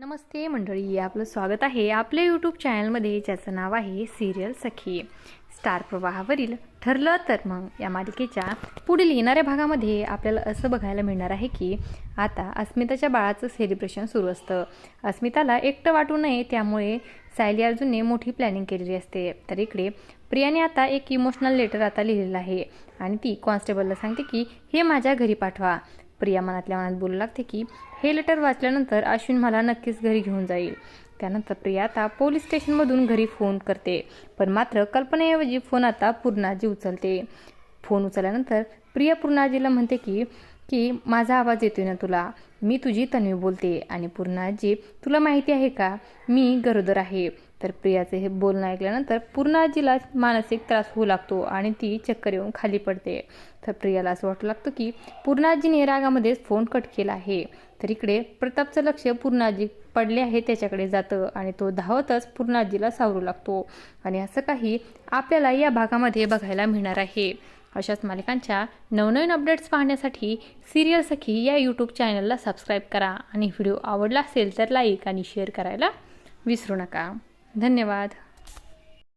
नमस्ते मंडळी, आपलं स्वागत आहे आपल्या यूट्यूब चॅनलमध्ये, ज्याचं नाव आहे सिरियल सखी. स्टार प्रवाहावरील ठरलं तर मग या मालिकेच्या पुढील येणाऱ्या भागामध्ये आपल्याला असं बघायला मिळणार आहे की आता अस्मिताच्या बाळाचं सेलिब्रेशन सुरू असतं. अस्मिताला एकटं वाटू नये त्यामुळे सायली अर्जुनने मोठी प्लॅनिंग केलेली असते. तर इकडे प्रियाने आता एक इमोशनल लेटर आता लिहिलेलं आहे आणि ती कॉन्स्टेबलला सांगते की हे माझ्या घरी पाठवा. प्रिया मनातल्या मनात बोलू लागते की हे लेटर वाचल्यानंतर अश्विन मला नक्कीच घरी घेऊन जाईल. त्यानंतर प्रिया आता पोलीस स्टेशनमधून घरी फोन करते, पण मात्र कल्पनेऐवजी फोन आता पूर्णाजी उचलते. फोन उचलल्यानंतर प्रिया पूर्णाजीला म्हणते की की माझा आवाज येतोय ना तुला, मी तुझी तन्वी बोलते. आणि पूर्णाजी, तुला माहिती आहे का मी गरोदर आहे. तर प्रियाचे हे बोलणं ऐकल्यानंतर पूर्णाजीला मानसिक त्रास होऊ लागतो आणि ती चक्कर येऊन खाली पडते. तर प्रियाला असं वाटू लागतं की पूर्णाजीने रागामध्येच फोन कट केला आहे. तर इकडे प्रतापचं लक्ष पूर्णाजी पडले आहे त्याच्याकडे जातं आणि तो धावतच पूर्णाजीला सावरू लागतो. आणि असं काही आपल्याला या भागामध्ये बघायला मिळणार आहे. अशाच मालिकांच्या नवनवीन अपडेट्स पाहण्यासाठी सिरियल सखी या यूट्यूब चॅनलला सबस्क्राईब करा आणि व्हिडिओ आवडला असेल तर लाईक आणि शेअर करायला विसरू नका. धन्यवाद.